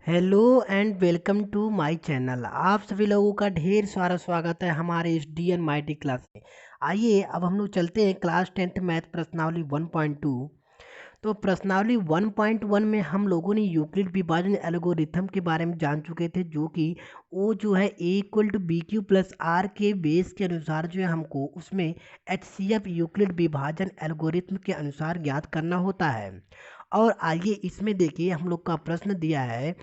Hello and welcome to my channel. आप सभी लोगों का ढेर सारा स्वागत है हमारे इस डी एन माइटी क्लास में। आइए अब हम लोग चलते हैं क्लास 10th मैथ प्रश्नावली 1.2। तो प्रश्नावली 1.1 में हम लोगों ने यूक्लिड विभाजन एल्गोरिथम के बारे में जान चुके थे, जो कि वो जो है a=bq+r के बेस के अनुसार जो है हमको उसमें HCF यूक्लिड विभाजन एल्गोरिथम के अनुसार ज्ञात करना होता है। और आइए इसमें देखिए हम लोग का प्रश्न दिया है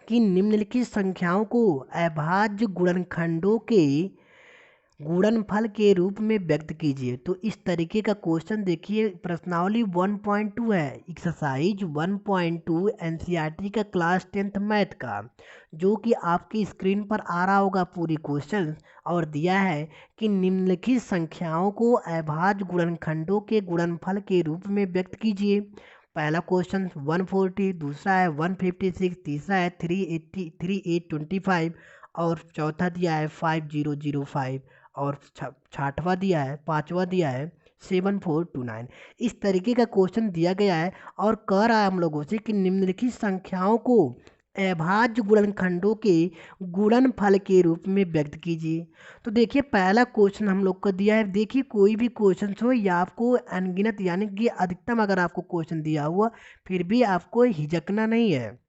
कि निम्नलिखित संख्याओं को अभाज्य गुणनखंडों के गुणनफल के रूप में व्यक्त कीजिए। तो इस तरीके का क्वेश्चन देखिए, प्रश्नावली 1.2 है, एक्सरसाइज 1.2 एनसीईआरटी का क्लास 10th मैथ का, जो कि आपकी स्क्रीन पर आ रहा होगा पूरी क्वेश्चन। और दिया है कि निम्नलिखित संख्याओं को अभाज्य गुणनखंडों के गुणनफल के रूप में व्यक्त कीजिए। पहला क्वेश्चन 140, दूसरा है 156, तीसरा है 380 3825 और चौथा दिया है 5005 और छठवां दिया है, पांचवा दिया है 7429। इस तरीके का क्वेश्चन दिया गया है और कह रहा है हम लोगों से कि निम्नलिखित संख्याओं को अभाज्य गुणनखंडों के गुणनफल के रूप में व्यक्त कीजिए। तो देखिए पहला क्वेश्चन हम लोग को दिया है। देखिए कोई भी क्वेश्चन हो या आपको अनगिनत यानी कि अधिकतम अगर आपको क्वेश्चन दिया हुआ, फिर भी आपको हिचकना नहीं है।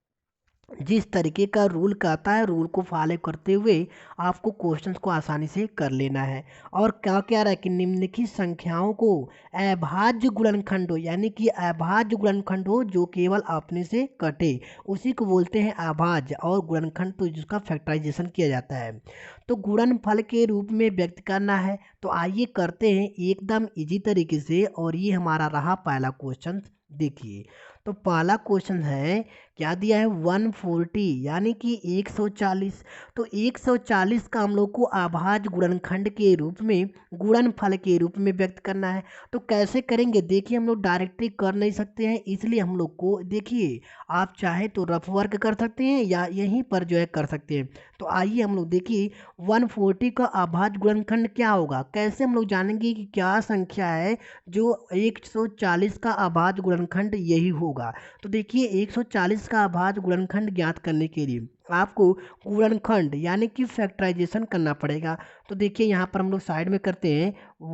जिस तरीके का रूल कहता है रूल को फॉलो करते हुए आपको क्वेश्चंस को आसानी से कर लेना है। और क्या क्या रहा है कि निम्नलिखित संख्याओं को अभाज्य गुणनखंड हो, यानी कि अभाज्य गुणनखंड हो जो केवल अपने से कटे, उसी को बोलते हैं अभाज्य। और गुणनखंड तो जिसका फैक्टराइजेशन किया जाता है, तो गुणनफल के रूप में व्यक्त करना है। तो आइए करते हैं एकदम इजी तरीके से। और ये हमारा रहा पहला क्वेश्चन। देखिए तो पहला क्वेश्चन है, क्या दिया है 140 यानी कि 140। तो 140 का हम लोग को अभाज्य गुणनखंड के रूप में गुणनफल के रूप में व्यक्त करना है। तो कैसे करेंगे, देखिए हम लोग डायरेक्टली कर नहीं सकते हैं, इसलिए हम लोग को देखिए आप चाहे तो रफ वर्क कर सकते हैं या यहीं पर जो है कर सकते हैं। तो आइए हम लोग देखिए 140 का अभाज्य गुणनखंड क्या होगा, कैसे हम लोग जानेंगे कि क्या संख्या है जो 140 का अभाज्य गुणनखंड यही होगा। तो देखिए 140 का अभाज्य गुणनखंड ज्ञात करने के लिए आपको गुणनखंड यानी कि फैक्टराइजेशन करना पड़ेगा। तो देखिए यहाँ पर हम लोग साइड में करते हैं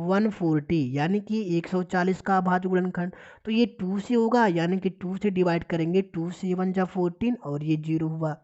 140 यानी कि 140 का अभाज्य गुणनखंड। तो ये 2 से होगा, यानी कि 2 से डिवाइड करेंगे, 2 से 1 जा 14 और ये 0 हुआ।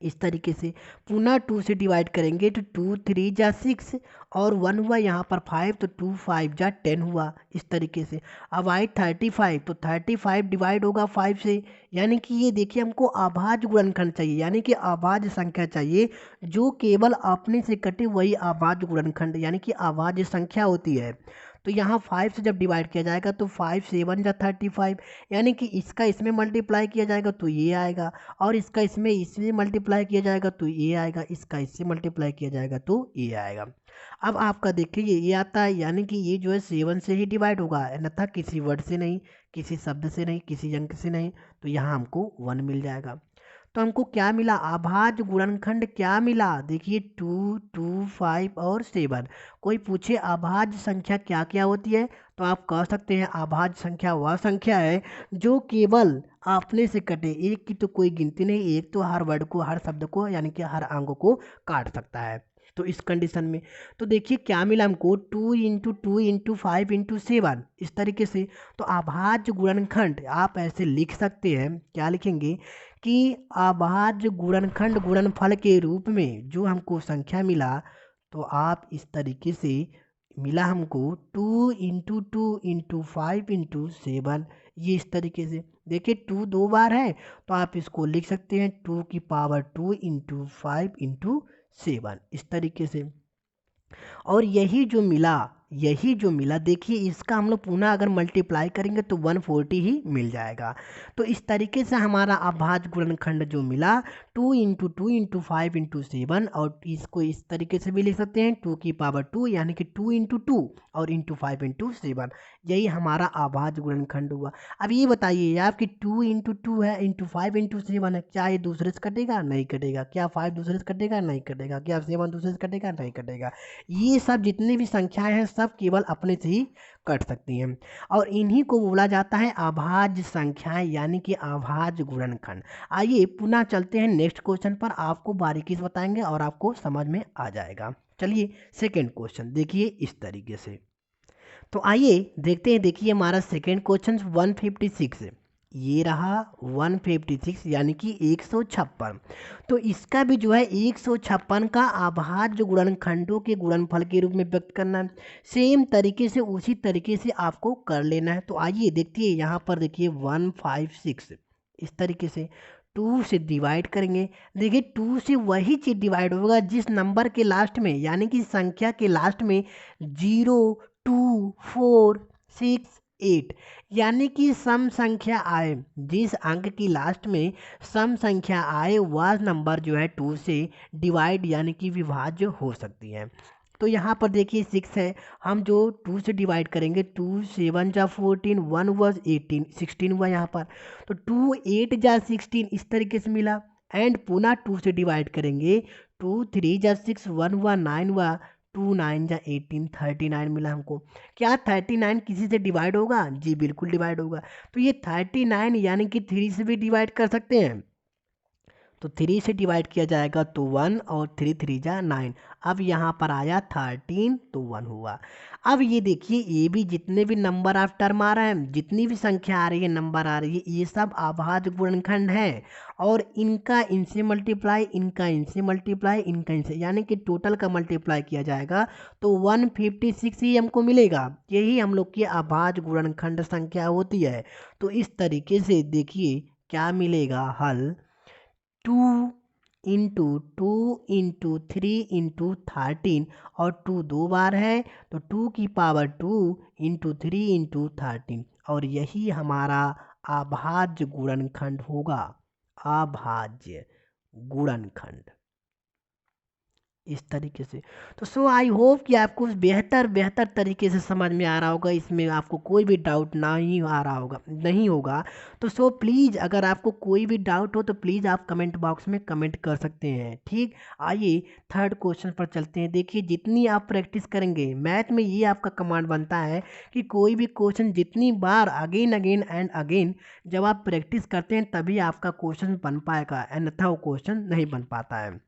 इस तरीके से पुनः 2 से डिवाइड करेंगे तो 2 3 जा 6 और 1 हुआ यहाँ पर 5, तो 2 5 जा 10 हुआ। इस तरीके से अब आई 35, तो 35 डिवाइड होगा 5 से, यानी कि ये देखिए हमको अभाज्य गुणनखंड चाहिए, यानी कि अभाज्य संख्या चाहिए जो केवल अपने से कटे, वही अभाज्य गुणनखंड यानी कि अभाज्य संख्या होती है। तो यहाँ 5 से जब डिवाइड किया जाएगा तो 5 7 जा 35, यानी कि इसका इसमें मल्टीप्लाई किया जाएगा तो ये आएगा, और इसका इसमें इससे मल्टीप्लाई किया जाएगा तो ये आएगा, इसका इससे मल्टीप्लाई किया जाएगा तो ये आएगा। अब आपका देखिए ये आता है, यानी कि ये जो है 7 से ही डिवाइड होगा, अन्यथा किसी वर्ड से नहीं, किसी शब्द से नहीं, किसी अंक से नहीं। तो यहाँ हमको 1 मिल जाएगा। तो हमको क्या मिला, अभाज्य गुणनखंड क्या मिला, देखिए 2 2 5 और 7। कोई पूछे अभाज्य संख्या क्या क्या होती है, तो आप कह सकते हैं अभाज्य संख्या वह संख्या है जो केवल अपने से कटे। एक की तो कोई गिनती नहीं, एक तो हर वर्ड को, हर शब्द को, यानी कि हर अंग को काट सकता है। तो इस कंडीशन में तो देखिए क्या मिला हमको, 2 इंटू 2 इंटू 5 इंटू 7, इस तरीके से। तो अभाज्य गुणनखंड आप ऐसे लिख सकते हैं, क्या लिखेंगे कि अभाज्य गुणनखंड गुणनफल के रूप में जो हमको संख्या मिला, तो आप इस तरीके से मिला हमको 2 इंटू 2 इंटू 5 इंटू 7। ये इस तरीके से देखिए 2 दो बार है, तो आप इसको लिख सकते हैं 2 की पावर 2 इंटू 5 इंटू 7, इस तरीके से। और यही जो मिला देखिए इसका हम लोग पुनः अगर मल्टीप्लाई करेंगे तो 140 ही मिल जाएगा। तो इस तरीके से हमारा अभाज्य गुणनखंड जो मिला 2 इंटू 2 इंटू 5 इंटू 7, और इसको इस तरीके से भी लिख सकते हैं 2 की पावर 2 यानी कि 2 इंटू 2 और इंटू 5 इंटू 7। यही हमारा अभाज्य गुणनखंड हुआ। अब ये बताइए आपकी 2 इंटू 2 है इंटू 5 इंटू 7 है, क्या ये दूसरे से कटेगा, नहीं कटेगा। क्या 5 दूसरे से कटेगा, नहीं कटेगा। क्या 7 दूसरे से कटेगा, नहीं कटेगा। ये सब जितनी भी संख्याएं हैं सब केवल अपने से ही कट सकती हैं और इन्हीं को बोला जाता है अभाज्य संख्याएं यानी कि अभाज्य गुणनखंड। आइए पुनः चलते हैं नेक्स्ट क्वेश्चन पर, आपको बारीकी से बताएंगे और आपको समझ में आ जाएगा। चलिए सेकेंड क्वेश्चन देखिए इस तरीके से। तो आइए देखते हैं, देखिए हमारा सेकेंड क्वेश्चन 156 ये रहा 156 यानी कि 156। तो इसका भी जो है 156 का अभाज्य गुणनखंडों के गुणनफल के रूप में व्यक्त करना है। सेम तरीके से उसी तरीके से आपको कर लेना है। तो आइए देखिए यहाँ पर देखिए 156 इस तरीके से 2 से डिवाइड करेंगे। देखिए 2 से वही चीज़ डिवाइड होगा जिस नंबर के लास्ट में यानी कि संख्या के लास्ट में 0 2 4 6 8 यानी कि सम संख्या आए, जिस अंक की लास्ट में सम संख्या आए वह नंबर जो है 2 से डिवाइड यानी कि विभाज्य हो सकती है। तो यहाँ पर देखिए 6 है, हम जो 2 से डिवाइड करेंगे 2 7 जा 14 1 was 18 16 हुआ यहाँ पर। तो 2 8 जा 16 इस तरीके से मिला एंड पुनः 2 से डिवाइड करेंगे 2 3 जा 6 1 हुआ 9 हुआ 2 9 जा 18 39 मिला हमको। क्या 39 किसी से डिवाइड होगा? जी बिल्कुल डिवाइड होगा। तो ये 39 यानी कि 3 से भी डिवाइड कर सकते हैं। तो 3 से डिवाइड किया जाएगा तो 1 और 3 3 जा 9। अब यहाँ पर आया 13 तो 1 हुआ। अब ये देखिए ये भी जितने भी नंबर आप टर्म आ रहे हैं, जितनी भी संख्या आ रही है, नंबर आ रही है, ये सब अभाज्य गुणनखंड है और इनका इनसे मल्टीप्लाई, इनका इनसे मल्टीप्लाई, इनका इनसे यानी कि टोटल का मल्टीप्लाई किया जाएगा तो 156 ही हमको मिलेगा। यही हम लोग की अभाज्य गुणनखंड संख्या होती है। तो इस तरीके से देखिए क्या मिलेगा हल 2 इंटू 2 इंटू 3 इंटू 13 और 2 दो बार है तो 2 की पावर 2 इंटू 3 इंटू 13 और यही हमारा अभाज्य गुणनखंड होगा। अभाज्य गुणनखंड इस तरीके से। तो सो आई होप कि आपको बेहतर तरीके से समझ में आ रहा होगा, इसमें आपको कोई भी डाउट नहीं आ रहा होगा नहीं होगा। तो सो प्लीज़ अगर आपको कोई भी डाउट हो तो प्लीज़ आप कमेंट बॉक्स में कमेंट कर सकते हैं। ठीक, आइए थर्ड क्वेश्चन पर चलते हैं। देखिए जितनी आप प्रैक्टिस करेंगे मैथ में, ये आपका कमांड बनता है कि कोई भी क्वेश्चन जितनी बार अगेन अगेन एंड अगेन जब आप प्रैक्टिस करते हैं तभी आपका क्वेश्चन बन पाएगा, अन्यथा वो क्वेश्चन नहीं बन पाता है।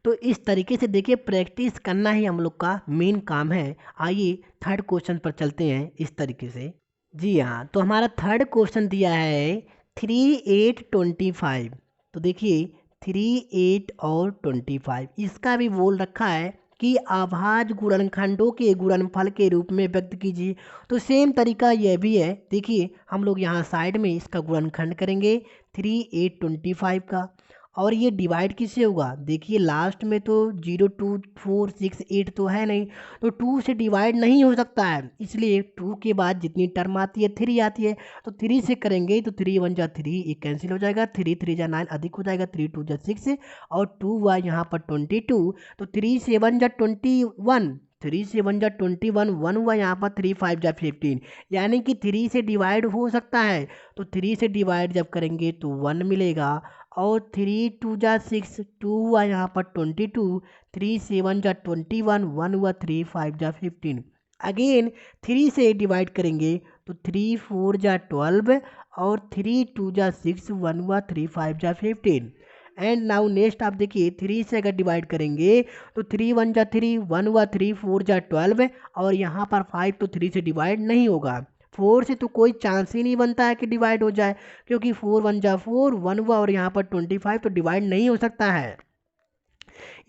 तो इस तरीके से देखिए प्रैक्टिस करना ही हम लोग का मेन काम है। आइए थर्ड क्वेश्चन पर चलते हैं इस तरीके से। जी हाँ, तो हमारा थर्ड क्वेश्चन दिया है 3 8 25। तो देखिए 3 8 और 25 इसका भी बोल रखा है कि अभाज्य गुणनखंडों के गुणनफल के रूप में व्यक्त कीजिए। तो सेम तरीका यह भी है। देखिए हम लोग यहाँ साइड में इसका गुणनखंड करेंगे 3 8 25 का और ये डिवाइड किससे होगा? देखिए लास्ट में तो 0 2 4 6 8 तो है नहीं, तो 2 से डिवाइड नहीं हो सकता है, इसलिए 2 के बाद जितनी टर्म आती है 3 आती है। तो 3 से करेंगे तो 3 1 जा 3 एक कैंसिल हो जाएगा, 3 3 जा 9 अधिक हो जाएगा, 3 2 जा 6 और 2 हुआ यहाँ पर 22। तो 3 7 जा 21, 3 7 जा 21, 1 हुआ यहाँ पर 3 5 जा 15 यानी कि 3 से डिवाइड हो सकता है। तो 3 से डिवाइड जब करेंगे तो 1 मिलेगा और 3 2 जा 6, 2 हुआ यहाँ पर 22, 3 7 जा 21, 1 हुआ 3 5 जा 15। अगेन 3 से डिवाइड करेंगे तो 3 4 जा 12 और 3 2 जा 6, 1 हुआ 3 5 जा 15। एंड नाउ नेक्स्ट आप देखिए 3 से अगर डिवाइड करेंगे तो 3 1 जा 3, 1 हुआ 3 4 जा 12 और यहाँ पर 5 तो 3 से डिवाइड नहीं होगा। 4 से तो कोई चांस ही नहीं बनता है कि डिवाइड हो जाए, क्योंकि 4 1 जा 4, 1 हुआ और यहाँ पर 25 तो डिवाइड नहीं हो सकता है।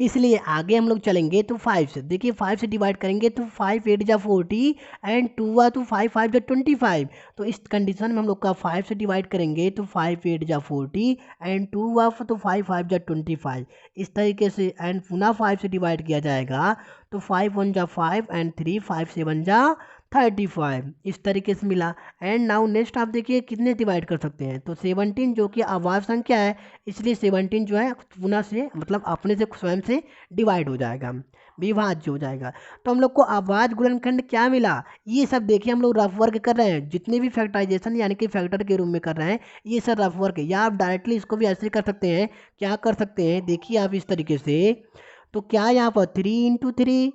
इसलिए आगे हम लोग चलेंगे तो 5 से। देखिए 5 से डिवाइड करेंगे तो 5 8 जा 40 एंड 2 हुआ तो 5 5 जा 25। तो इस कंडीशन में हम लोग का 5 से डिवाइड करेंगे तो 5 8 जा 40 एंड 2 हुआ तो 5 5 जा 25 इस तरीके से। एंड पुनः 5 से डिवाइड किया जाएगा तो 5 1 जा 5 एंड 3 5 7 जा 35 इस तरीके से मिला। एंड नाउ नेक्स्ट आप देखिए कितने डिवाइड कर सकते हैं तो 17 जो कि अभाज्य संख्या है, इसलिए 17 जो है पुनः से मतलब अपने से स्वयं से डिवाइड हो जाएगा, विभाज्य हो जाएगा। तो हम लोग को अभाज्य गुणनखंड क्या मिला, ये सब देखिए हम लोग रफ वर्क कर रहे हैं, जितने भी फैक्टराइजेशन यानी कि फैक्टर के रूप में कर रहे हैं ये सब रफ वर्क है। या आप डायरेक्टली इसको भी ऐसे कर सकते हैं। क्या कर सकते हैं देखिए आप इस तरीके से, तो क्या यहाँ पर 3 इंटू 3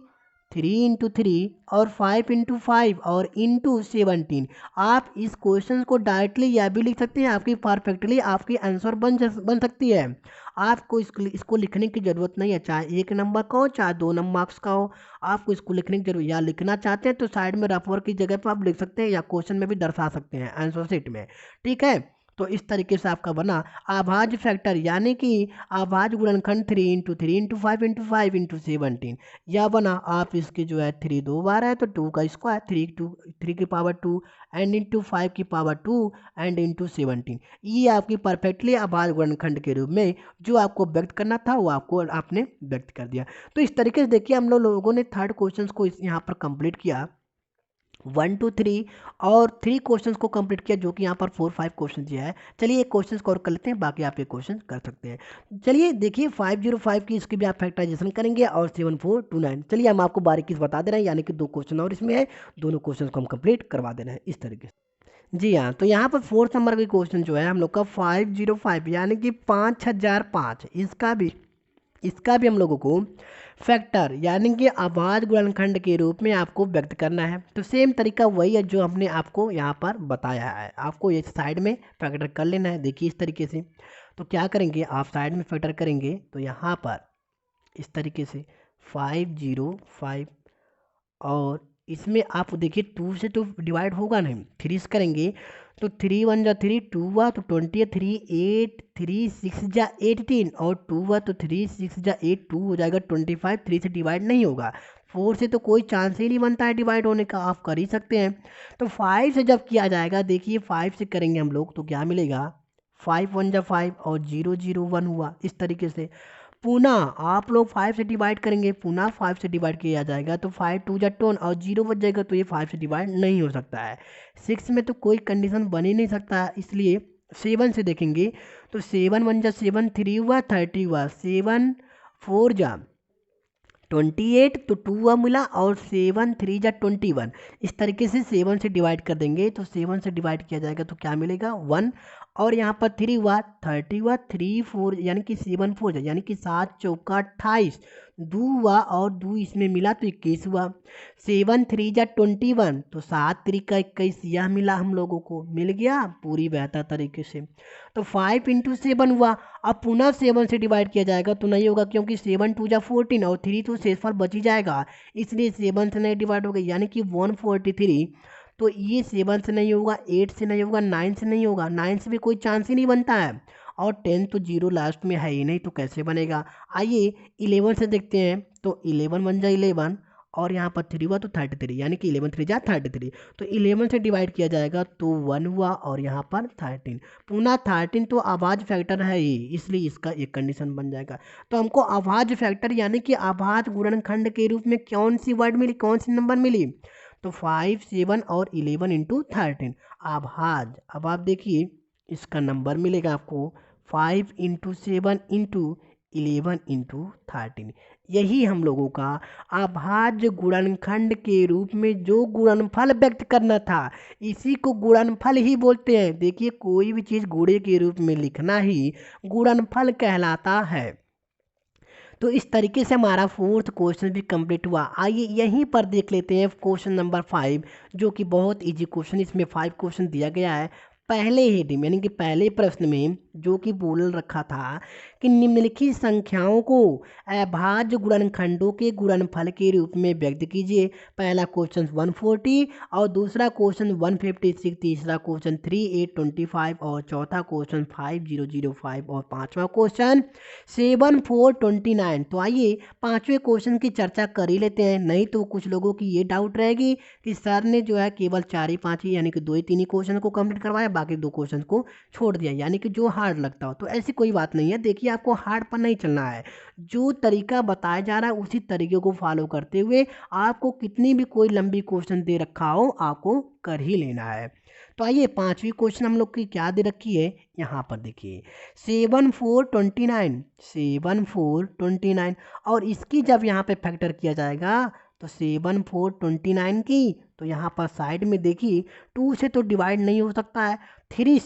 3 इंटू 3 और 5 इंटू 5 और इंटू 17। आप इस क्वेश्चन को डायरेक्टली या भी लिख सकते हैं, आपकी परफेक्टली आपकी आंसर बन सकती है। आपको इसको लिखने की ज़रूरत नहीं है, चाहे 1 नंबर का हो चाहे 2 नंबर मार्क्स का हो। आपको इसको लिखने की जरूरत, या लिखना चाहते हैं तो साइड में रफ वर्क की जगह पर आप लिख सकते हैं, या क्वेश्चन में भी दर्शा सकते हैं आंसर शीट में। ठीक है, तो इस तरीके से आपका बना आभाज्य फैक्टर, यानी कि आभाज्य गुणनखंड 3 इंटू 3 इंटू 5 इंटू 5 इंटू 17। यह बना, आप इसके जो है 3 दो बार है तो 2 का स्क्वायर, 3 की पावर 2 एंड इंटू 5 की पावर 2 एंड इंटू 17। ये आपकी परफेक्टली आभाज्य गुणनखंड के रूप में जो आपको व्यक्त करना था वो आपको आपने व्यक्त कर दिया। तो इस तरीके से देखिए हम लोगों ने थर्ड क्वेश्चन को यहाँ पर कंप्लीट किया, 1 2 3 और 3 क्वेश्चंस को कंप्लीट किया, जो कि यहाँ पर 4 5 क्वेश्चन दिया है। चलिए एक क्वेश्चन को और कर लेते हैं, बाकी आप ये क्वेश्चन कर सकते हैं। चलिए देखिए 505 की इसकी भी आप फैक्टराइजेशन करेंगे और 7429। चलिए हम आपको बारीकी से बता दे रहे हैं, यानी कि 2 क्वेश्चन और इसमें है, दोनों क्वेश्चन को हम कंप्लीट करवा दे रहे हैं इस तरीके से। जी हाँ, तो यहाँ पर 4th नंबर का क्वेश्चन जो है हम लोग का 505 यानी कि 5005, इसका भी हम लोगों को फैक्टर यानी कि आभाज्य गुणनखंड के रूप में आपको व्यक्त करना है। तो सेम तरीका वही है जो हमने आपको यहाँ पर बताया है, आपको ये साइड में फैक्टर कर लेना है। देखिए इस तरीके से, तो क्या करेंगे आप साइड में फैक्टर करेंगे तो यहाँ पर इस तरीके से 505, और इसमें आप देखिए 2 से तो डिवाइड होगा नहीं, 3 से करेंगे तो 3 1 जा 3, 2 हुआ तो 20, 3 8, 3 6 जा 18 और 2 हुआ तो 3 6 जा 8, 2 हो जाएगा 25। 3 से डिवाइड नहीं होगा, 4 से तो कोई चांस ही नहीं बनता है डिवाइड होने का, आप कर ही सकते हैं। तो 5 से जब किया जाएगा, देखिए 5 से करेंगे हम लोग तो क्या मिलेगा, 5 1 जा 5 और 0 0 1 हुआ। इस तरीके से पुनः आप लोग 5 से डिवाइड करेंगे, पुनः 5 से डिवाइड किया जाएगा तो 5 2 जा 10 और 0 बच जाएगा, तो ये 5 से डिवाइड नहीं हो सकता है। 6 में तो कोई कंडीशन बन ही नहीं सकता, इसलिए 7 से देखेंगे तो 7 1 जा 7, 3 हुआ 30 हुआ, 7 4 जा 28 तो 2 हुआ मिला और 7 3 जा 21। इस तरीके से 7 से डिवाइड कर देंगे तो 7 से डिवाइड किया जाएगा तो क्या मिलेगा 1, और यहाँ पर 3 हुआ 30 हुआ, 3 4 यानी कि 7 4 यानी कि 7 चौका 28, 2 हुआ और 2 इसमें मिला तो 21 हुआ। 7 3 जा 21 तो 7 3 का 21, यह मिला हम लोगों को, मिल गया पूरी बेहतर तरीके से। तो 5 इंटू 7 हुआ, अब पुनः 7 से डिवाइड किया जाएगा तो नहीं होगा, क्योंकि 7 2 जा 14 और 3 तो शेषफल बच ही जाएगा, इसलिए 7 से नहीं डिवाइड होगा, यानी कि 143। तो ये 7 से नहीं होगा, 8 से नहीं होगा, 9 से नहीं होगा, 9 से भी कोई चांस ही नहीं बनता है, और 10 तो 0 लास्ट में है ही नहीं, तो कैसे बनेगा। आइए 11 से देखते हैं, तो 11 1 जा 11 और यहाँ पर 3 हुआ तो 33, यानी कि 11 3 जा 33। तो 11 से डिवाइड किया जाएगा तो 1 हुआ और यहाँ पर 13, पुनः 13 तो आभाज्य फैक्टर है ही, इसलिए इसका एक कंडीशन बन जाएगा। तो हमको आभाज्य फैक्टर यानी कि आभाज्य गुणनखंड के रूप में कौन सी वर्ड मिली, कौन सी नंबर मिली, तो 5 7 और 11 इंटू 13 आभाज्य। अब आप देखिए इसका नंबर मिलेगा आपको 5 इंटू 7 इंटू 11 इंटू 13। यही हम लोगों का अभाज्य गुणनखंड के रूप में जो गुणनफल व्यक्त करना था, इसी को गुणनफल ही बोलते हैं। देखिए कोई भी चीज़ गुणे के रूप में लिखना ही गुणनफल कहलाता है। तो इस तरीके से हमारा 4th क्वेश्चन भी कंप्लीट हुआ। आइए यहीं पर देख लेते हैं क्वेश्चन नंबर 5, जो कि बहुत इजी क्वेश्चन, इसमें 5 क्वेश्चन दिया गया है। पहले ही डी यानी कि पहले प्रश्न में जो कि बोल रखा था कि निम्नलिखित संख्याओं को अभाज्य गुणनखंडों के गुणनफल के रूप में व्यक्त कीजिए। पहला क्वेश्चन 140 और दूसरा क्वेश्चन 156, तीसरा क्वेश्चन 3825 और चौथा क्वेश्चन 5005 और पांचवा क्वेश्चन 7429। तो आइए पांचवें क्वेश्चन की चर्चा कर ही लेते हैं, नहीं तो कुछ लोगों की ये डाउट रहेगी कि सर ने जो है केवल 4 ही 5 ही यानी कि 2 ही 3 ही क्वेश्चन को कंप्लीट करवाया, बाकी 2 क्वेश्चन को छोड़ दिया, यानी कि जो हार्ड लगता हो। तो ऐसी कोई बात नहीं है, देखिए आपको हार्ड पर नहीं चलना है, जो तरीका बताया जा रहा है उसी तरीके को फॉलो करते हुए आपको कितनी भी कोई लंबी क्वेश्चन दे रखा हो आपको कर ही लेना है। तो आइए पांचवी क्वेश्चन हम लोग की क्या दे रखी है, यहाँ पर देखिए 7429 और इसकी जब यहाँ पे फैक्टर किया जाएगा तो 7429 की, तो यहाँ पर साइड में देखिए 2 से तो डिवाइड नहीं हो सकता है, 3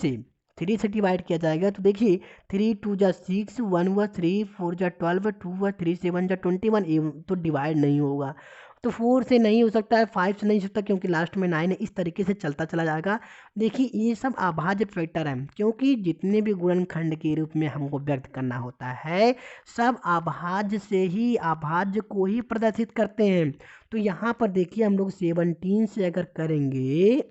से डिवाइड किया जाएगा तो देखिए 3 2 जा 6, 1 हुआ, 3 4 जा 12, 2 हुआ, 3 7 जा 21, ये तो डिवाइड नहीं होगा। तो 4 से नहीं हो सकता है, 5 से नहीं हो सकता क्योंकि लास्ट में 9 है। इस तरीके से चलता चला जाएगा। देखिए ये सब अभाज्य फैक्टर हैं, क्योंकि जितने भी गुणनखंड के रूप में हमको व्यक्त करना होता है सब अभाज्य से ही अभाज्य को ही प्रदर्शित करते हैं। तो यहाँ पर देखिए हम लोग 17 से अगर करेंगे,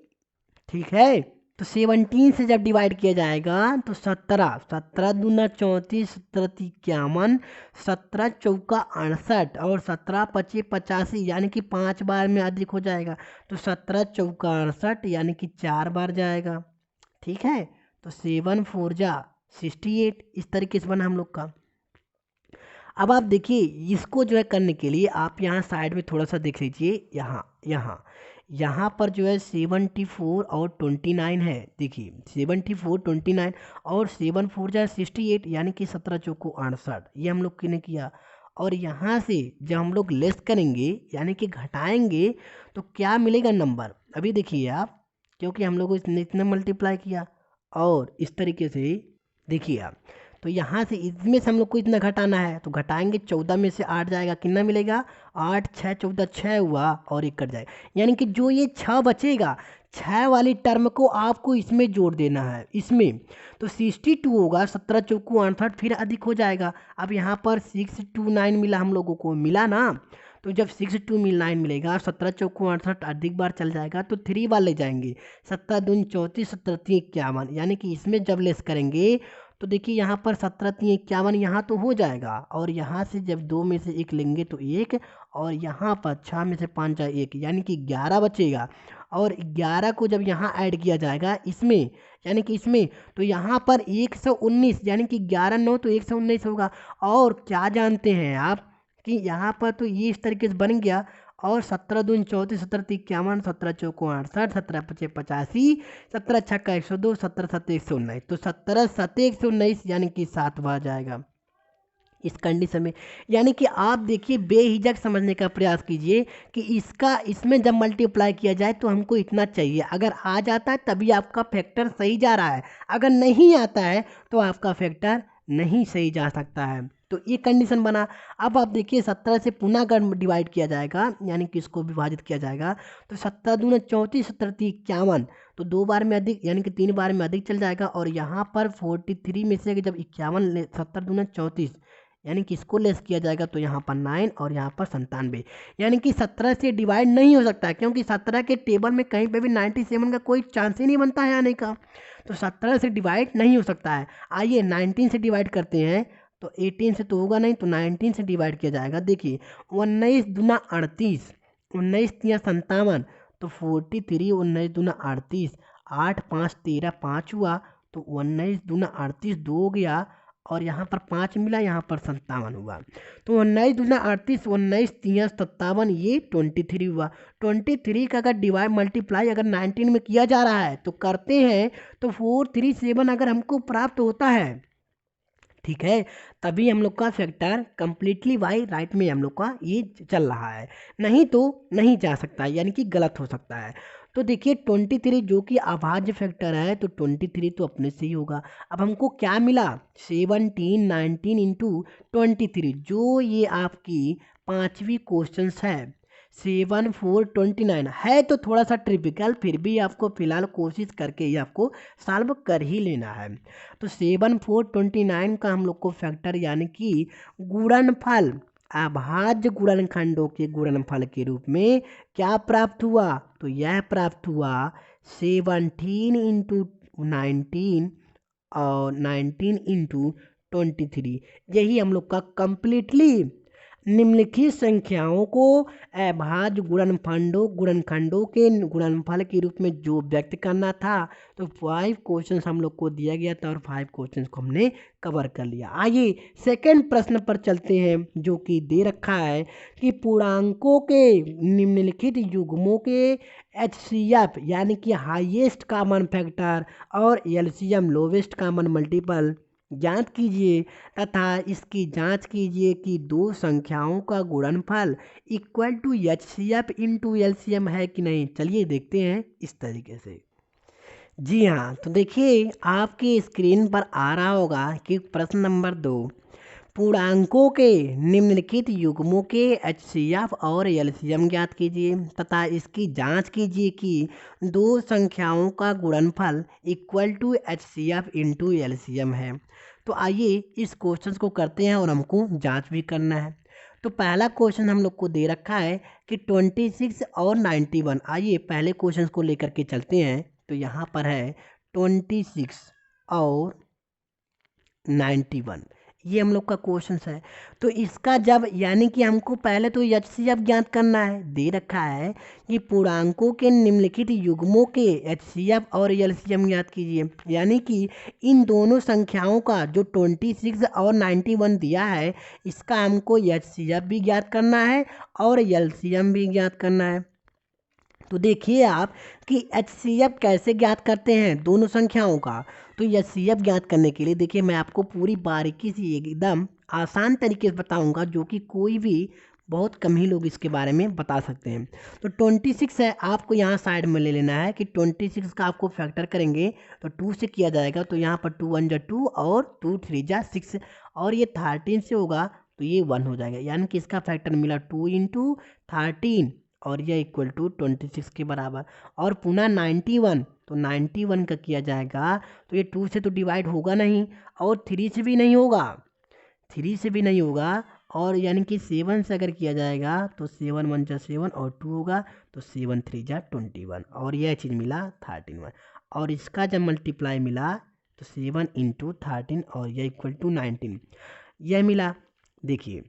ठीक है, तो 17 से जब डिवाइड किया जाएगा तो 17, 17 दूना 34, 17 51, 17 चौका 68 और 17 पचे 85, यानी कि 5 बार में अधिक हो जाएगा। तो 17 चौका 68 यानी कि 4 बार जाएगा। ठीक है, तो 7 4 जा 68, इस तरीके से बना हम लोग का। अब आप देखिए इसको जो है करने के लिए आप यहाँ साइड में थोड़ा सा देख लीजिए, यहाँ यहाँ यहाँ पर जो है 74 और 29 है। देखिए 74 29 और 7 4 जो है 68, यानी कि 17 चौको 68, ये हम लोग ने किया। और यहाँ से जब हम लोग लेस करेंगे यानी कि घटाएंगे तो क्या मिलेगा नंबर, अभी देखिए आप, क्योंकि हम लोग इसने इतना मल्टीप्लाई किया और इस तरीके से देखिए आप। तो यहाँ से इसमें से हम लोग को इतना घटाना है, तो घटाएंगे 14 में से 8 जाएगा, कितना मिलेगा 8 6 14, 6 हुआ और 1 कट जाएगा, यानी कि जो ये 6 बचेगा 6 वाली टर्म को आपको इसमें जोड़ देना है इसमें। तो 62 होगा, 17 चौको 68 फिर अधिक हो जाएगा। अब यहाँ पर 629 मिला हम लोगों को, मिला ना, तो जब 629 मिलेगा 17 चौको 68 अधिक बार चल जाएगा तो 3 बार ले जाएंगे, 17 दून 34, 17 3 51, यानी कि इसमें जब लेस करेंगे तो देखिए यहाँ पर 17 3 51 यहाँ तो हो जाएगा, और यहाँ से जब 2 में से 1 लेंगे तो 1, और यहाँ पर 6 में से 5 जाए 1, यानी कि 11 बचेगा। और 11 को जब यहाँ ऐड किया जाएगा इसमें, यानी कि इसमें, तो यहाँ पर 119, यानी कि 11 9 तो 119 होगा। और क्या जानते हैं आप कि यहाँ पर तो ये इस तरीके से बन गया। और 17 दून 34, 17 3 51, 17 चौको 68, 17 पचे 85, 17 छक्का 102, 17 7 119, तो 17 7 119 यानी कि 7 बार जाएगा इस कंडीशन में। यानी कि आप देखिए बेहिचक समझने का प्रयास कीजिए कि इसका इसमें जब मल्टीप्लाई किया जाए तो हमको इतना चाहिए, अगर आ जाता है तभी आपका फैक्टर सही जा रहा है, अगर नहीं आता है तो आपका फैक्टर नहीं सही जा सकता है। तो ये कंडीशन बना। अब आप देखिए 17 से पुनः अगर डिवाइड किया जाएगा यानी कि इसको विभाजित किया जाएगा तो 17 दूना 34, 17 3 51, तो 2 बार में अधिक यानी कि 3 बार में अधिक चल जाएगा। और यहाँ पर 43 में से जब 51 17 दूना 34 यानी कि इसको लेस किया जाएगा तो यहाँ पर 9 और यहाँ पर 97, यानी कि 17 से डिवाइड नहीं हो सकता है, क्योंकि 17 के टेबल में कहीं पे भी 97 का कोई चांस ही नहीं बनता है आने का। तो 17 से डिवाइड नहीं हो सकता है। आइए 19 से डिवाइड करते हैं, तो 18 से तो होगा नहीं, तो 19 से डिवाइड किया जाएगा। देखिए 19 दूना 38, 19 तिया 57, तो 43, 19 दूना 38, 8 5 13 5 हुआ, तो 19 दूना 38 2 हो गया, और यहाँ पर 5 मिला, यहाँ पर 57 हुआ। तो 19 दूना 38, 19 तिया 57, ये 23 हुआ। 23 का अगर डिवाइड मल्टीप्लाई अगर 19 में किया जा रहा है तो करते हैं, तो 437 अगर हमको प्राप्त होता है, ठीक है, तभी हम लोग का फैक्टर कंप्लीटली बाई राइट में हम लोग का ये चल रहा है, नहीं तो नहीं जा सकता है, यानी कि गलत हो सकता है। तो देखिए 23 जो कि अभाज्य फैक्टर है, तो 23 तो अपने से ही होगा। अब हमको क्या मिला 17 19 इंटू 23, जो ये आपकी पांचवी क्वेश्चन है 7 4 29 है, तो थोड़ा सा ट्रिपिकल, फिर भी आपको फिलहाल कोशिश करके ही आपको सॉल्व कर ही लेना है। तो 7 4 29 का हम लोग को फैक्टर यानी कि गुणनफल, अभाज्य गुणनखंडों के गुणनफल के रूप में क्या प्राप्त हुआ, तो यह प्राप्त हुआ 17 इंटू 19 और 19 इंटू 23। यही हम लोग का कंप्लीटली निम्नलिखित संख्याओं को अभाज्य गुणनखंडों के गुणनफल के रूप में जो व्यक्त करना था, तो 5 क्वेश्चंस हम लोग को दिया गया था और 5 क्वेश्चंस को हमने कवर कर लिया। आइए सेकंड प्रश्न पर चलते हैं, जो कि दे रखा है कि पूर्णांकों के निम्नलिखित युग्मों के एचसीएफ यानी कि हाईएस्ट कॉमन फैक्टर और एलसीएम लोवेस्ट कॉमन मल्टीपल ज्ञात कीजिए, तथा इसकी जांच कीजिए कि दो संख्याओं का गुणनफल equal to H C F into L C M है कि नहीं। चलिए देखते हैं इस तरीके से। जी हाँ, तो देखिए आपकी स्क्रीन पर आ रहा होगा कि प्रश्न नंबर 2, पूर्णांकों के निम्नलिखित युग्मों के एचसीएफ और एलसीएम ज्ञात कीजिए तथा इसकी जांच कीजिए कि दो संख्याओं का गुणनफल equal to H C F into L C M है। तो आइए इस क्वेश्चन को करते हैं और हमको जांच भी करना है। तो पहला क्वेश्चन हम लोग को दे रखा है कि 26 और 91। आइए पहले क्वेश्चन को लेकर के चलते हैं। तो यहाँ पर है 26 और 91, ये हम लोग का क्वेश्चन है। तो इसका जब यानी कि हमको पहले तो एचसीएफ ज्ञात करना है। दे रखा है कि पूर्णांकों के निम्नलिखित युग्मों के एचसीएफ और एलसीएम ज्ञात कीजिए, यानी कि इन दोनों संख्याओं का जो 26 और 91 दिया है इसका हमको एचसीएफ भी ज्ञात करना है और एलसीएम भी ज्ञात करना है। तो देखिए आप कि एचसीएफ कैसे ज्ञात करते हैं दोनों संख्याओं का। तो एचसीएफ ज्ञात करने के लिए देखिए मैं आपको पूरी बारीकी से एकदम आसान तरीके से बताऊंगा, जो कि कोई भी बहुत कम ही लोग इसके बारे में बता सकते हैं। तो 26 है, आपको यहाँ साइड में ले लेना है कि 26 का आपको फैक्टर करेंगे तो 2 से किया जाएगा। तो यहाँ पर 2 1 जा 2 और 2 3 जा 6 और ये 13 से होगा तो ये 1 हो जाएगा, यानी कि इसका फैक्टर मिला 2 इंटू 13 और यह इक्वल टू 26 के बराबर। और पुनः 91, तो 91 का किया जाएगा तो ये 2 से तो डिवाइड होगा नहीं और 3 से भी नहीं होगा, 3 से भी नहीं होगा। और यानी कि 7 से अगर किया जाएगा तो 7 1 जा 7 और 2 होगा तो 7 3 जा 21 और यह चीज़ मिला 13। और इसका जब मल्टीप्लाई मिला तो 7 इंटू 13 और यह इक्वल टू 19 यह मिला। देखिए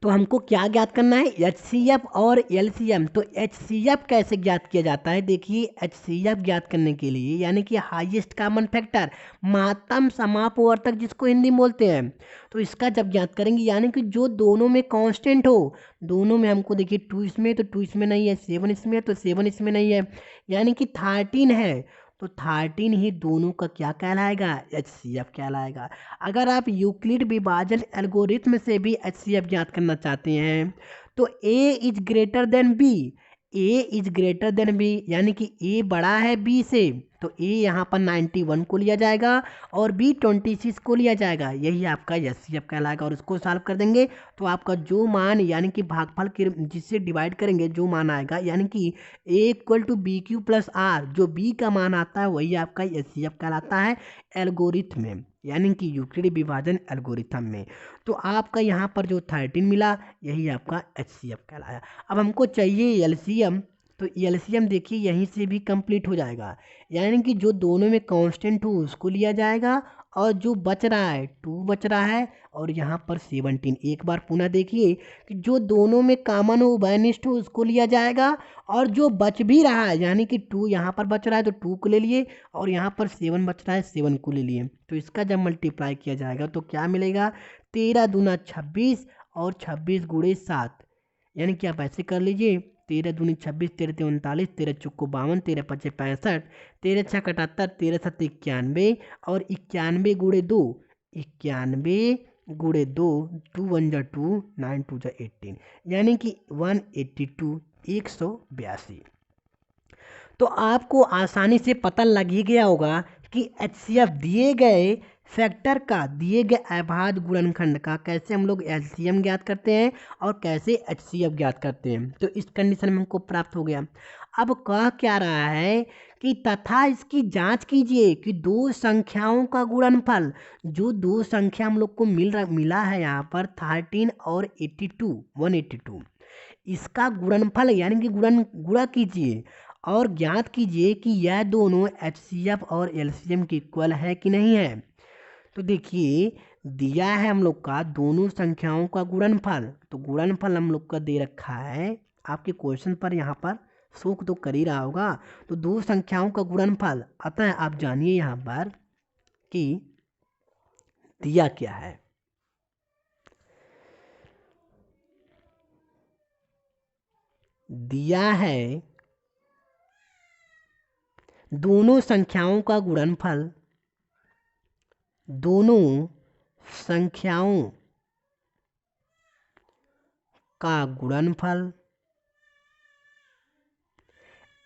तो हमको क्या ज्ञात करना है, एचसीएफ और एलसीएम। तो एचसीएफ कैसे ज्ञात किया जाता है, देखिए एचसीएफ ज्ञात करने के लिए यानी कि हाईएस्ट कॉमन फैक्टर, महत्तम समापवर्तक जिसको हिंदी में बोलते हैं, तो इसका जब ज्ञात करेंगे यानी कि जो दोनों में कांस्टेंट हो, दोनों में हमको देखिए 2 इसमें तो 2 इसमें नहीं है, 7 इसमें तो 7 इसमें नहीं है, यानी कि 13 है तो 13 ही दोनों का क्या कहलाएगा, एचसीएफ कहलाएगा। अगर आप यूक्लिड विभाजन एल्गोरिथम से भी एचसीएफ ज्ञात करना चाहते हैं तो A is greater than B, A is greater than B यानी कि ए बड़ा है बी से, तो ए यहाँ पर 91 को लिया जाएगा और बी 26 को लिया जाएगा, यही आपका एचसीएफ कहलाएगा। और इसको सॉल्व कर देंगे तो आपका जो मान यानी कि भागफल के जिससे डिवाइड करेंगे जो मान आएगा यानी कि A equal to B Q plus R, जो बी का मान आता है वही आपका एचसीएफ कहलाता है एल्गोरिथम में, यानी कि यूक्लिड विभाजन एल्गोरिथम में। तो आपका यहाँ पर जो 13 मिला यही आपका एचसीएफ कहलाया। अब हमको चाहिए एलसीएम, तो एलसीएम देखिए यहीं से भी कंप्लीट हो जाएगा, यानी कि जो दोनों में कांस्टेंट हो उसको लिया जाएगा और जो बच रहा है 2 बच रहा है और यहाँ पर 17। एक बार पुनः देखिए कि जो दोनों में कॉमन हो उभयनिष्ठ हो उसको लिया जाएगा और जो बच भी रहा है यानी कि 2 यहाँ पर बच रहा है तो 2 को ले लिए और यहाँ पर 7 बच रहा है 7 को ले लिए। तो इसका जब मल्टीप्लाई किया जाएगा तो क्या मिलेगा, 13 दूना 26 और 26 गुणे 7, यानी कि आप ऐसे कर लीजिए 13 दूनी 26, 13 ते 39, 13 चौको 52, 13 पचे 65, 13 छः 78, 13 7 91 और 91 गुणे 2, 91 गुणे 2, 2 1 जा 2, 9 2 जा 18, यानी कि 182, 182। तो आपको आसानी से पता लग ही गया होगा कि एचसीएफ दिए गए फैक्टर का, दिए गए अभाज्य गुणनखंड का कैसे हम लोग एलसीएम ज्ञात करते हैं और कैसे एचसीएफ ज्ञात करते हैं। तो इस कंडीशन में हमको प्राप्त हो गया। अब कह क्या रहा है कि तथा इसकी जांच कीजिए कि दो संख्याओं का गुणनफल, जो दो संख्या हम लोग को मिला है यहाँ पर 13 और 82, 182, इसका गुणनफल यानी कि गुणा कीजिए और ज्ञात कीजिए कि यह दोनों एचसीएफ और एलसीएम के इक्वल है कि नहीं है। तो देखिए दिया है हम लोग का दोनों संख्याओं का गुणनफल, तो गुणनफल हम लोग का दे रखा है आपके क्वेश्चन पर, यहाँ पर शो तो कर ही रहा होगा। तो दो संख्याओं का गुणनफल, अतः आप जानिए यहाँ पर कि दिया क्या है। दिया है दोनों संख्याओं का गुणनफल, दोनों संख्याओं का गुणनफल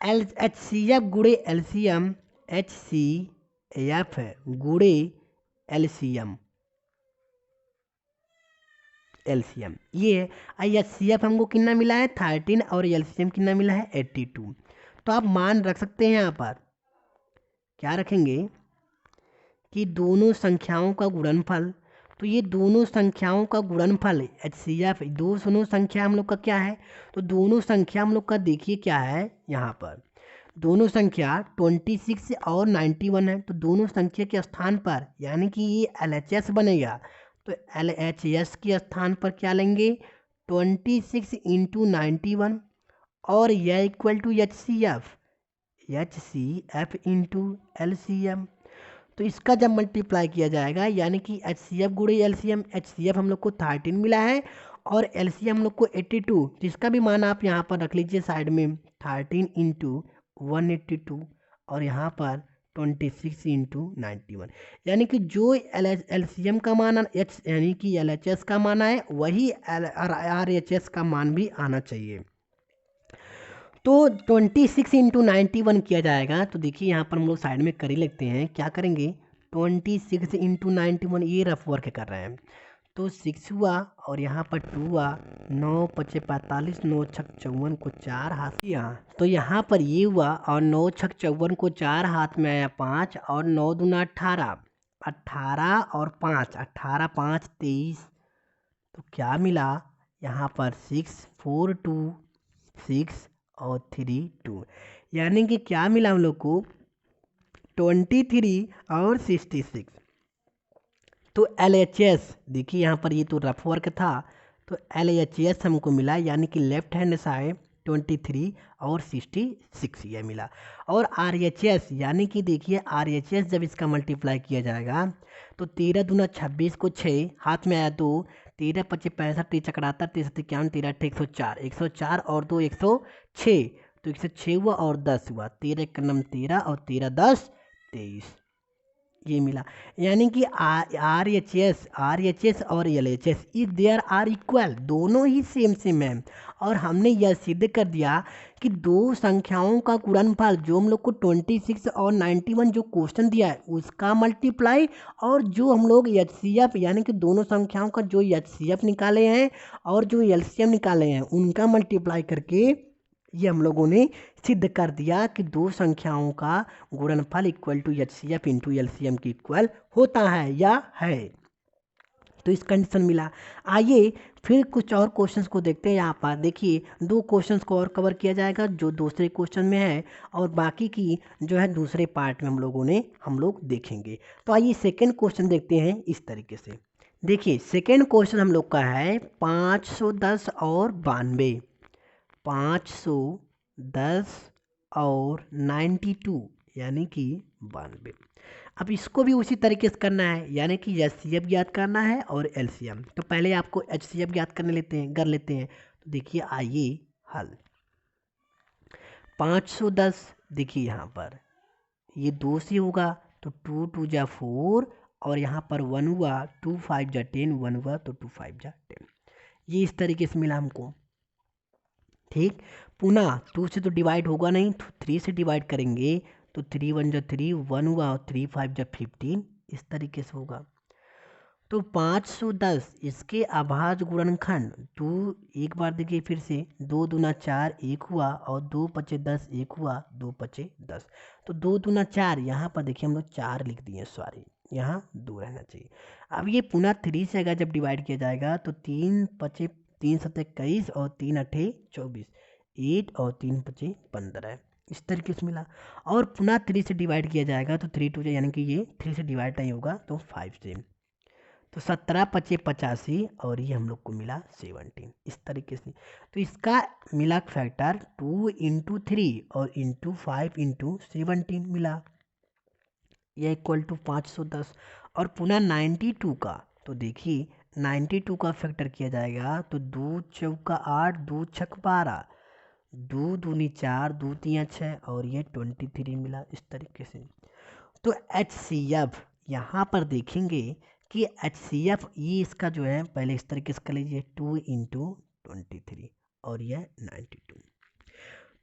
एचसीएफ गुणे एलसीएम, एचसीएफ गुणे एलसीएम, एलसीएम ये है। HCF हमको कितना मिला है 13 और एलसीएम कितना मिला है 82। तो आप मान रख सकते हैं यहाँ पर, क्या रखेंगे कि दोनों संख्याओं का गुणनफल, तो ये दोनों संख्याओं का गुणनफल HCF दोनों संख्या हम लोग का क्या है, तो दोनों संख्या हम लोग का देखिए क्या है, यहाँ पर दोनों संख्या 26 और 91 है। तो दोनों संख्या के स्थान पर यानी कि ये LHS बनेगा, तो LHS के स्थान पर क्या लेंगे 26 इंटू 91 और यह equal to HCF into LCM। तो इसका जब मल्टीप्लाई किया जाएगा यानी कि HCF गुणे LCM, HCF हम लोग को 13 मिला है और LCM हम लोग को 82, तो इसका भी मान आप यहाँ पर रख लीजिए साइड में 13 इंटू 182 और यहाँ पर 26 इंटू 91, यानी कि जो LCM का मान यानी कि LHS का मान आए वही RHS का मान भी आना चाहिए। तो 26 इंटू 91 किया जाएगा, तो देखिए यहाँ पर हम लोग साइड में कर ही लेते हैं, क्या करेंगे 26 इंटू 91 ये रफ वर्क कर रहे हैं, तो 6 हुआ और यहाँ पर 2 हुआ, 9 पचे 45, 9 छक 54 को 4 हाथ यहाँ, तो यहाँ पर ये हुआ और 9 छक 54 को 4 हाथ में आया 5 और 9 दूना 18, 18 और 5, 18 5 23, तो क्या मिला यहाँ पर 6 4 2 6 और 3 2, यानी कि क्या मिला हम लोग को 23 और 66। तो LHS देखिए यहाँ पर ये तो रफ वर्क था, तो LHS हमको मिला यानी कि लेफ्ट हैंड साइड 23 और 66 ये मिला। और RHS यानी कि देखिए RHS जब इसका मल्टीप्लाई किया जाएगा तो 13 दूना 26 को 6 हाथ में आया, तो 13 पच्चीस 65 3 चक्राता 63 51 13 104, 104 और 2 106, तो 106 हुआ और 10 हुआ, 13 का नम 13 और 13 10 23 ये मिला। यानी कि RHS और LHS is there are equal, दोनों ही सेम है। और हमने यह सिद्ध कर दिया कि दो संख्याओं का गुणनफल जो हम लोग को 26 और 91 जो क्वेश्चन दिया है उसका मल्टीप्लाई, और जो हम लोग HCF यानी कि दोनों संख्याओं का जो HCF निकाले हैं और जो LCM निकाले हैं उनका मल्टीप्लाई करके ये हम लोगों ने सिद्ध कर दिया कि दो संख्याओं का गुणनफल equal to HCF into LCM की इक्वल होता है या है। तो इस कंडीशन मिला। आइए फिर कुछ और क्वेश्चंस को देखते हैं। यहाँ पर देखिए दो क्वेश्चंस को और कवर किया जाएगा जो दूसरे क्वेश्चन में है, और बाकी की जो है दूसरे पार्ट में हम लोग देखेंगे। तो आइए सेकेंड क्वेश्चन देखते हैं इस तरीके से। देखिए सेकेंड क्वेश्चन हम लोग का है 510 और 92, 510 और 92 यानी कि 92। अब इसको भी उसी तरीके से करना है, यानी कि HCF ज्ञात करना है और LCM। तो पहले आपको HCF ज्ञात कर लेते हैं। तो देखिए आइए हल 510, देखिए यहाँ पर ये 2 से होगा तो 2 2 जा 4 और यहाँ पर 1 हुआ, 2 5 जा 10, 1 हुआ तो 2 5 जा 10, ये इस तरीके से मिला हमको। ठीक, पुनः 2 से तो डिवाइड होगा नहीं, तो 3 से डिवाइड करेंगे तो 3 1 जा 3, 1 हुआ और 3 5 जा 15, इस तरीके से होगा। तो 510 इसके अभाज्य गुणनखंड 2, एक बार देखिए फिर से 2 दूना 4 1 हुआ और 2 पचे 10 1 हुआ, 2 पचे 10, तो 2 दूना 4, यहाँ पर देखिए हम लोग 4 लिख दिए, सॉरी यहाँ 2 रहना चाहिए। अब ये पुनः 3 से अगर जब डिवाइड किया जाएगा तो 3 पचे 3 7 21 और 3 8 24, 8 और 3 पचे 15, इस तरीके से मिला। और पुनः 3 से डिवाइड किया जाएगा तो 3 2 यानी कि ये 3 से डिवाइड नहीं होगा तो 5 से, तो 17 पचे 85 और ये हम लोग को मिला 17, इस तरीके से। तो इसका मिला फैक्टर 2 इंटू 3 और इंटू 5 इंटू 17 मिला, यह इक्वल टू 510। और पुनः 92 का, तो देखिए 92 का फैक्टर किया जाएगा तो 2 चौका 8, 2 छक 12, 2 दूनी 4, 2 तिया 6 और ये 23 मिला, इस तरीके से। तो HCF यहाँ पर देखेंगे कि HCF ये इसका जो है पहले इस तरीके से कर लीजिए 2 इंटू 23 और यह 92।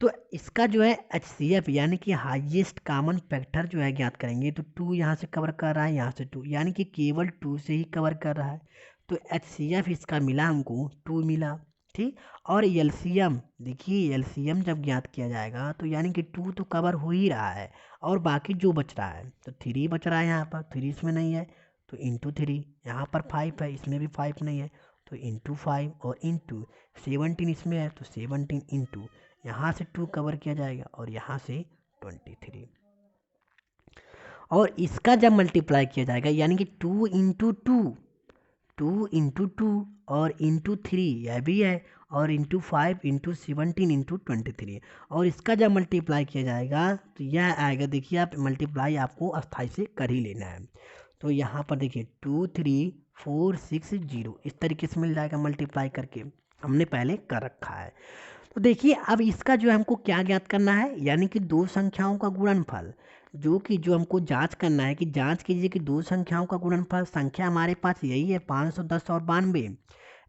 तो इसका जो है HCF यानी कि हाईएस्ट कॉमन फैक्टर जो है ज्ञात करेंगे, तो 2 यहाँ से कवर कर रहा है, यहाँ से 2, यानी कि केवल 2 से ही कवर कर रहा है। तो HCF इसका मिला हमको 2 मिला, ठीक। और एलसीएम, देखिए एलसीएम जब ज्ञात किया जाएगा तो यानी कि 2 तो कवर हो ही रहा है और बाकी जो बच रहा है तो 3 बच रहा है, यहाँ पर 3 इसमें नहीं है तो इंटू 3, यहाँ पर 5 है इसमें भी 5 नहीं है तो इंटू 5 और इंटू 17 इसमें है तो 17 इंटू यहाँ से 2 कवर किया जाएगा और यहाँ से 23, और इसका जब मल्टीप्लाई किया जाएगा यानी कि 2 इंटू 2 और इंटू 3 यह भी है और इंटू 5 इंटू 17 इंटू 23, और इसका जब मल्टीप्लाई किया जाएगा तो यह आएगा, देखिए आप मल्टीप्लाई आपको अस्थाई से कर ही लेना है। तो यहाँ पर देखिए 23460 इस तरीके से मिल जाएगा मल्टीप्लाई करके, हमने पहले कर रखा है। तो देखिए अब इसका जो है हमको क्या ज्ञात करना है, यानी कि दो संख्याओं का गुणनफल, जो हमको जांच करना है कि जांच कीजिए कि दो संख्याओं का गुणनफल, संख्या हमारे पास यही है 510 और 92,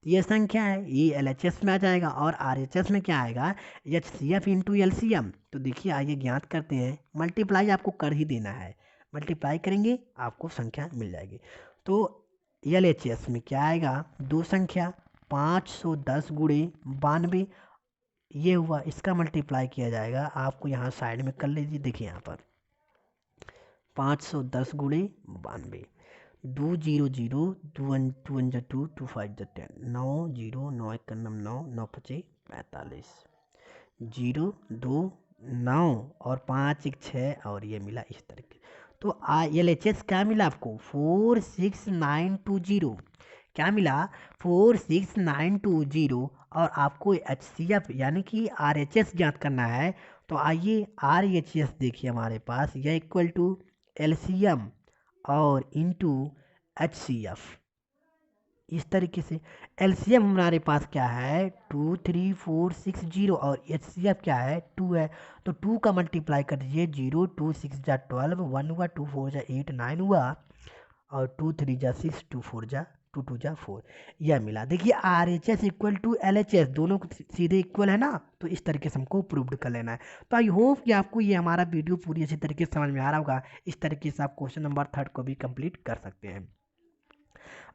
ये संख्या है, ये एलएचएस में आ जाएगा और आरएचएस में क्या आएगा, एचसीएफ इंटू एलसीएम। तो देखिए आइए ज्ञात करते हैं, मल्टीप्लाई आपको कर ही देना है, मल्टीप्लाई करेंगे आपको संख्या मिल जाएगी। तो एलएचएस में क्या आएगा, दो संख्या 510 गुणे 92, ये हुआ, इसका मल्टीप्लाई किया जाएगा, आपको यहाँ साइड में कर लीजिए, देखिए यहाँ पर 510 गुणे 92, 2 0 0 2 1 2 1 2 2 5 10, 9 0 9 1 9 9 5 45, 0 2 9 और 5 1 6 और ये मिला इस तरीके। तो LHS क्या मिला आपको 46920, क्या मिला 46920, और आपको HCF यानी कि RHS ज्ञात करना है। तो आइए RHS देखिए हमारे पास यह इक्वल टू LCM और इंटू HCF, इस तरीके से। LCM हमारे पास क्या है 23460 और HCF क्या है 2 है, तो 2 का मल्टीप्लाई कर दीजिए, 0 2 6 जा 12, 1 हुआ, 2 4 जा 8 9 हुआ और 2 3 जा 6 2 4 जा 2 2 जा 4, यह मिला। देखिए RHS इक्वल टू LHS दोनों सीधे इक्वल है ना, तो इस तरीके से हमको प्रूव्ड कर लेना है। तो आई होप कि आपको ये हमारा वीडियो पूरी अच्छी तरीके से समझ में आ रहा होगा। इस तरीके से आप क्वेश्चन नंबर 3 को भी कंप्लीट कर सकते हैं।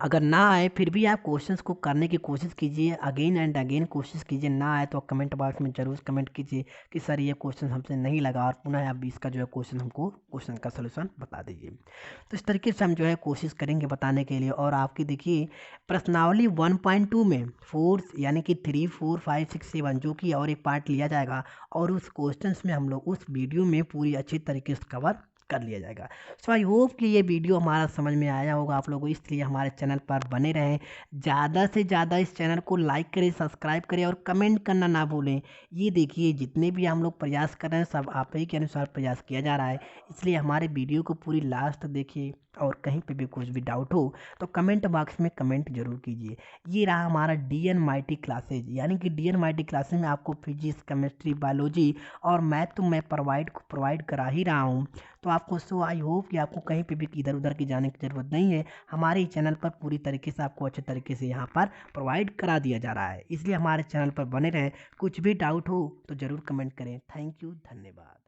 अगर ना आए फिर भी आप क्वेश्चंस को करने की कोशिश कीजिए, अगेन एंड अगेन कोशिश कीजिए, ना आए तो कमेंट बॉक्स में जरूर कमेंट कीजिए कि सर ये क्वेश्चन हमसे नहीं लगा, और पुनः आप इसका जो है क्वेश्चन हमको क्वेश्चन का सलूशन बता दीजिए। तो इस तरीके से हम जो है कोशिश करेंगे बताने के लिए। और आपकी देखिए प्रश्नावली 1.2 में 4 यानी कि 3 4 5 6 7 जो कि और एक पार्ट लिया जाएगा, और उस क्वेश्चन में हम लोग उस वीडियो में पूरी अच्छी तरीके से कवर कर लिया जाएगा। सो आई होप कि ये वीडियो हमारा समझ में आया होगा आप लोगों को, इसलिए हमारे चैनल पर बने रहें, ज़्यादा से ज़्यादा इस चैनल को लाइक करें, सब्सक्राइब करें और कमेंट करना ना भूलें। ये देखिए जितने भी हम लोग प्रयास कर रहे हैं सब आप ही के अनुसार प्रयास किया जा रहा है, इसलिए हमारे वीडियो को पूरी लास्ट देखिए, और कहीं पे भी कुछ भी डाउट हो तो कमेंट बॉक्स में कमेंट जरूर कीजिए। ये रहा हमारा DN माइटी क्लासेज, यानी कि DN माइटी क्लासेज में आपको फिजिक्स केमिस्ट्री बायोलॉजी और मैथ तो मैं प्रोवाइड करा ही रहा हूँ। तो आपको सो आई होप कि आपको कहीं पे भी इधर उधर की जाने की ज़रूरत नहीं है, हमारे ही चैनल पर पूरी तरीके से आपको अच्छे तरीके से यहाँ पर प्रोवाइड करा दिया जा रहा है, इसलिए हमारे चैनल पर बने रहें। कुछ भी डाउट हो तो ज़रूर कमेंट करें। थैंक यू, धन्यवाद।